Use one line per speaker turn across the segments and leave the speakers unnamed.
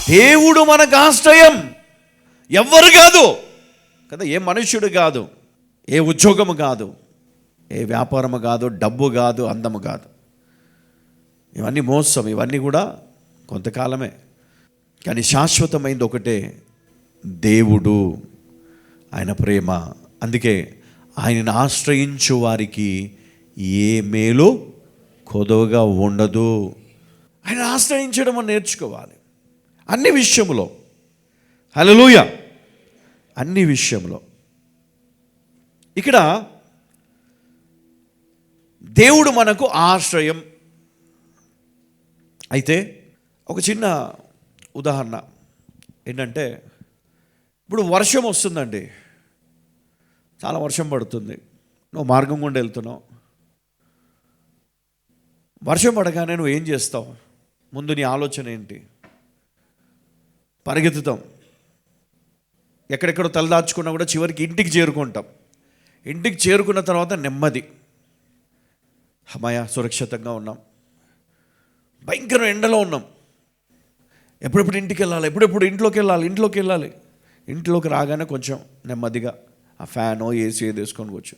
దేవుడు మనకు ఆశ్రయం. ఎవ్వరు కాదు కదా, ఏ మనుష్యుడు కాదు, ఏ ఉద్యోగము కాదు, ఏ వ్యాపారము కాదు, డబ్బు కాదు, అందము కాదు. ఇవన్నీ మోసం, ఇవన్నీ కూడా కొంతకాలమే. కానీ శాశ్వతమైంది ఒకటే, దేవుడు, ఆయన ప్రేమ. అందుకే ఆయనను ఆశ్రయించు వారికి ఏ మేలు కొదవగా ఉండదు. ఆయన ఆశ్రయించడం నేర్చుకోవాలి అన్ని విషయంలో. హల్లెలూయా. అన్ని విషయంలో. ఇక్కడ దేవుడు మనకు ఆశ్రయం. అయితే ఒక చిన్న ఉదాహరణ ఏంటంటే, ఇప్పుడు వర్షం వస్తుందండి, చాలా వర్షం పడుతుంది, నువ్వు మార్గం గుండా వెళ్తున్నావు. వర్షం పడగానే నువ్వు ఏం చేస్తావు? ముందు నీ ఆలోచన ఏంటి? పరిగెత్తుతాం, ఎక్కడెక్కడో తలదాచుకున్నా కూడా చివరికి ఇంటికి చేరుకుంటాం. ఇంటికి చేరుకున్న తర్వాత నెమ్మది, అమ్మయ్య సురక్షితంగా ఉన్నాం. భయంకర ఎండలో ఉన్నాం, ఎప్పుడెప్పుడు ఇంటికి వెళ్ళాలి, ఎప్పుడెప్పుడు ఇంట్లోకి వెళ్ళాలి. ఇంట్లోకి రాగానే కొంచెం నెమ్మదిగా ఆ ఫ్యానో ఏసీ ఏది వేసుకొని కూర్చో.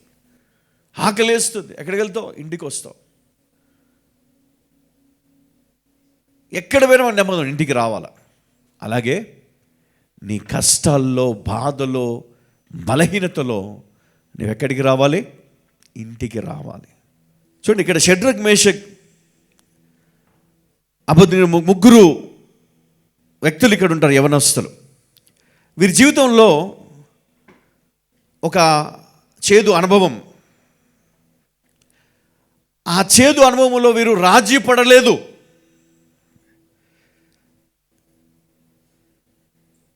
ఆకలేస్తుంది, ఎక్కడికి వెళ్తావు? ఇంటికి వస్తావు. ఎక్కడ పోయినా నెమ్మది ఇంటికి రావాలా. అలాగే నీ కష్టాల్లో, బాధలో, బలహీనతలో నువ్వు ఎక్కడికి రావాలి? ఇంటికి రావాలి. చూడండి, ఇక్కడ షడ్రక్, మేషక్, అబేద్నెగో ముగ్గురు వ్యక్తులు ఇక్కడ ఉంటారు, యవనస్తులు. వీరి జీవితంలో ఒక చేదు అనుభవం. ఆ చేదు అనుభవంలో వీరు రాజీ పడలేదు.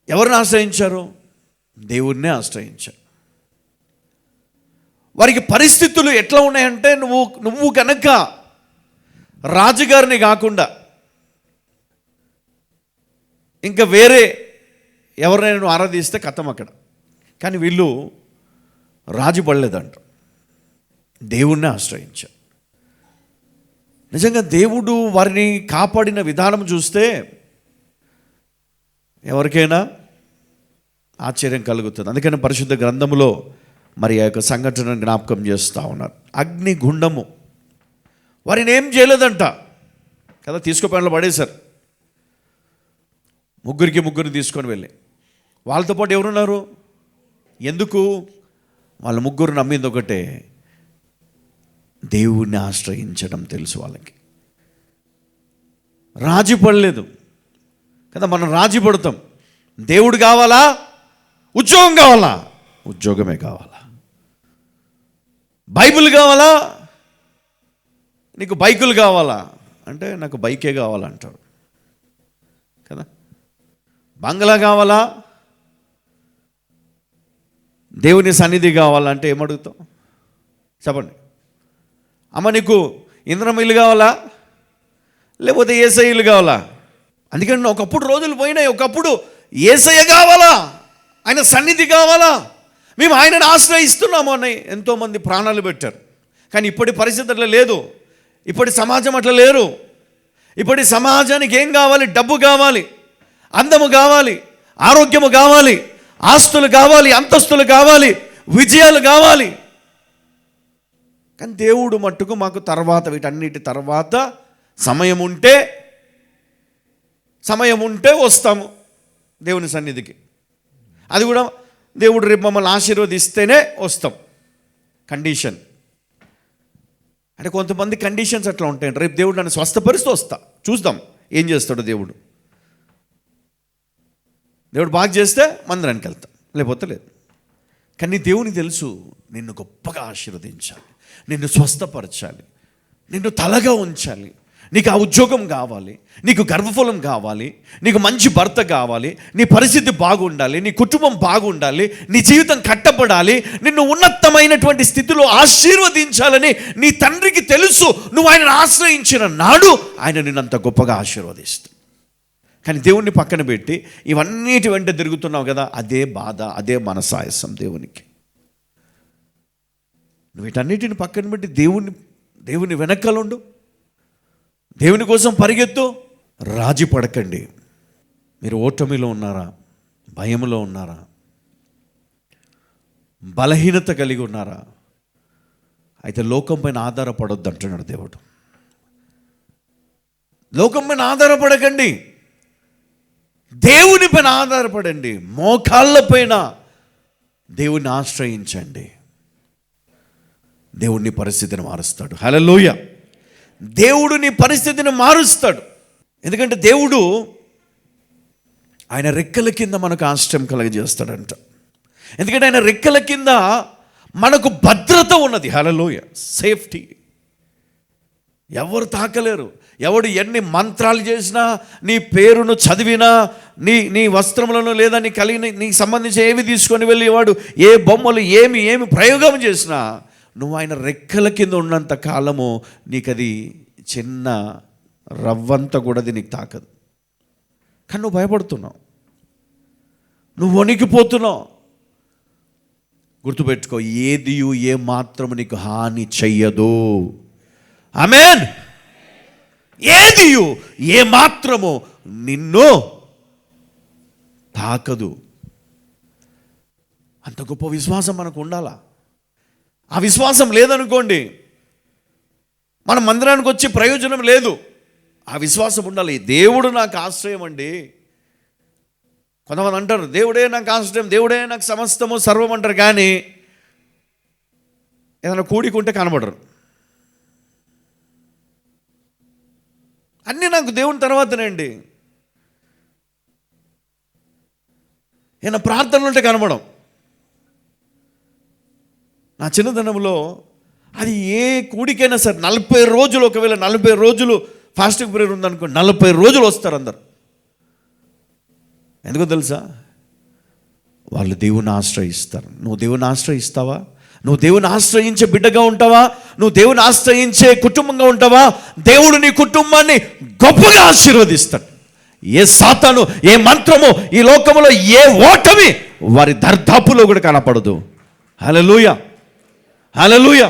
ఎవరిని ఆశ్రయించారు? దేవుడినే ఆశ్రయించారు. వారికి పరిస్థితులు ఎట్లా ఉన్నాయంటే, నువ్వు కనుక రాజుగారిని కాకుండా ఇంకా వేరే ఎవరినైనా నువ్వు ఆరాధిస్తే కథం అక్కడ. కానీ వీళ్ళు రాజు పడలేదంట, దేవుణ్ణి ఆశ్రయించారు. నిజంగా దేవుడు వారిని కాపాడిన విధానం చూస్తే ఎవరికైనా ఆశ్చర్యం కలుగుతుంది. అందుకని పరిశుద్ధ గ్రంథములో మరి ఆ యొక్క సంఘటనను జ్ఞాపకం చేస్తూ ఉన్నారు. అగ్ని గుండము వారిని ఏం చేయలేదంట కదా, తీసుకుపోయిన పడేశారు. ముగ్గురిని తీసుకొని వెళ్ళి, వాళ్ళతో పాటు ఎవరున్నారు? ఎందుకు? వాళ్ళ ముగ్గురు నమ్మింది ఒకటే, దేవుణ్ణి ఆశ్రయించడం తెలుసు వాళ్ళకి. రాజీ పడలేదు కదా. మనం రాజీ పడతాం. దేవుడు కావాలా? ఉద్యోగం కావాలా? ఉద్యోగమే కావాలా? బైబిల్ కావాలా? నీకు బైకులు కావాలా అంటే నాకు బైకే కావాలంటాడు కదా. బంగ్లా కావాలా? దేవుని సన్నిధి కావాలంటే ఏమడుగుతాం? చెప్పండి. అమ్మ నీకు ఇంద్రం ఇల్లు కావాలా, లేకపోతే యేసయ్య ఇల్లు కావాలా? అందుకని ఒకప్పుడు రోజులు పోయినాయి. ఒకప్పుడు యేసయ్య కావాలా, ఆయన సన్నిధి కావాలా, మేము ఆయనను ఆశ్రయిస్తున్నాము అని ఎంతోమంది ప్రాణాలు పెట్టారు. కానీ ఇప్పటి పరిస్థితి అట్లా లేదు. ఇప్పటి సమాజం అట్లా లేరు. ఇప్పటి సమాజానికి ఏం కావాలి? డబ్బు కావాలి, అందము కావాలి, ఆరోగ్యము కావాలి, ఆస్తులు కావాలి, అంతస్తులు కావాలి, విజయాలు కావాలి. కానీ దేవుడు మట్టుకు మాకు తర్వాత, వీటన్నిటి తర్వాత సమయం ఉంటే వస్తాము దేవుని సన్నిధికి. అది కూడా దేవుడు రేపు మమ్మల్ని ఆశీర్వదిస్తేనే వస్తాం. కండిషన్ అంటే కొంతమంది కండిషన్స్ అట్లా ఉంటాయి. రేపు దేవుడు నన్ను స్వస్థపరిస్తూ వస్తా, చూద్దాం ఏం చేస్తాడు దేవుడు. దేవుడు బాగా చేస్తే మందిరానికి వెళ్తాం, లేకపోతే లేదు. కానీ దేవునికి తెలుసు నిన్ను గొప్పగా ఆశీర్వదించాలి, నిన్ను స్వస్థపరచాలి, నిన్ను తలగా ఉంచాలి. నీకు ఆ ఉద్యోగం కావాలి, నీకు గర్భఫలం కావాలి, నీకు మంచి భర్త కావాలి, నీ పరిస్థితి బాగుండాలి, నీ కుటుంబం బాగుండాలి, నీ జీవితం కట్టబడాలి, నిన్ను ఉన్నతమైనటువంటి స్థితిలో ఆశీర్వదించాలని నీ తండ్రికి తెలుసు. నువ్వు ఆయనను ఆశ్రయించిన నాడు ఆయన నిన్నంత గొప్పగా ఆశీర్వదిస్తాడు. కానీ దేవుణ్ణి పక్కన పెట్టి ఇవన్నిటి వెంట తిరుగుతున్నావు కదా, అదే బాధ, అదే మనసాయసం దేవునికి. నువ్వు వీటన్నిటిని పక్కన పెట్టి దేవుని వెనకాలండు, దేవుని కోసం పరిగెత్తు. రాజీ పడకండి. మీరు ఓటమిలో ఉన్నారా? భయంలో ఉన్నారా? బలహీనత కలిగి ఉన్నారా? అయితే లోకం పైన ఆధారపడొద్దు అంటున్నాడు దేవుడు. లోకం పైన ఆధారపడకండి, దేవుని పైన ఆధారపడండి. మోకాళ్ళ పైన దేవుణ్ణి ఆశ్రయించండి. దేవుడిని పరిస్థితిని మారుస్తాడు. హల్లెలూయా. దేవుడు నీ పరిస్థితిని మారుస్తాడు. ఎందుకంటే దేవుడు ఆయన రెక్కల కింద మనకు ఆశ్రయం కలగజేస్తాడంట. ఎందుకంటే ఆయన రెక్కల కింద మనకు భద్రత ఉన్నది. హల్లెలూయా. సేఫ్టీ. ఎవరు తాకలేరు. ఎవడు ఎన్ని మంత్రాలు చేసినా, నీ పేరును చదివినా, నీ వస్త్రములను లేదా నీ కలిగిన నీకు సంబంధించి ఏమి తీసుకొని వెళ్ళేవాడు, ఏ బొమ్మలు ఏమి ప్రయోగం చేసినా, నువ్వు ఆయన రెక్కల కింద ఉన్నంత కాలము నీకు అది చిన్న రవ్వంతా కూడా అది నీకు తాకదు. కానీ నువ్వు భయపడుతున్నావు, నువ్వు వణికిపోతున్నావు. గుర్తుపెట్టుకో, ఏదియు ఏ మాత్రము నీకు హాని చెయ్యదు. ఆమేన్. ఏదియు ఏ మాత్రము నిన్ను తాకదు. అంత గొప్ప విశ్వాసం మనకు ఉండాలా. ఆ విశ్వాసం లేదనుకోండి, మన మందిరానికి వచ్చి ప్రయోజనం లేదు. ఆ విశ్వాసం ఉండాలి. దేవుడు నాకు ఆశ్రయం అండి. కొంతమంది అంటారు, దేవుడే నాకు ఆశ్రయం, దేవుడే నాకు సమస్తము సర్వం అంటారు. కానీ ఏదైనా కూడికుంటే కనబడరు. అన్నీ నాకు దేవుని తర్వాతనే అండి. ఏమైనా ప్రార్థనలు ఉంటే కనబడం. నా చిన్నతనంలో అది ఏ కూడికైనా సరే 40 రోజులు, ఒకవేళ 40 రోజులు ఫాస్టింగ్ ప్రేయర్ ఉందనుకో, 40 రోజులు వస్తారు అందరు. ఎందుకో తెలుసా? వాళ్ళు దేవుని ఆశ్రయిస్తారు. నువ్వు దేవుని ఆశ్రయిస్తావా? నువ్వు దేవుని ఆశ్రయించే బిడ్డగా ఉంటావా? నువ్వు దేవుని ఆశ్రయించే కుటుంబంగా ఉంటావా? దేవుడు నీ కుటుంబాన్ని గొప్పగా ఆశీర్వదిస్తాడు. ఏ సాతాను, ఏ మంత్రము, ఈ లోకంలో ఏ ఓటమి వారి దర్దాపులో కూడా కనపడదు. హల్లెలూయా. హల్లెలూయా.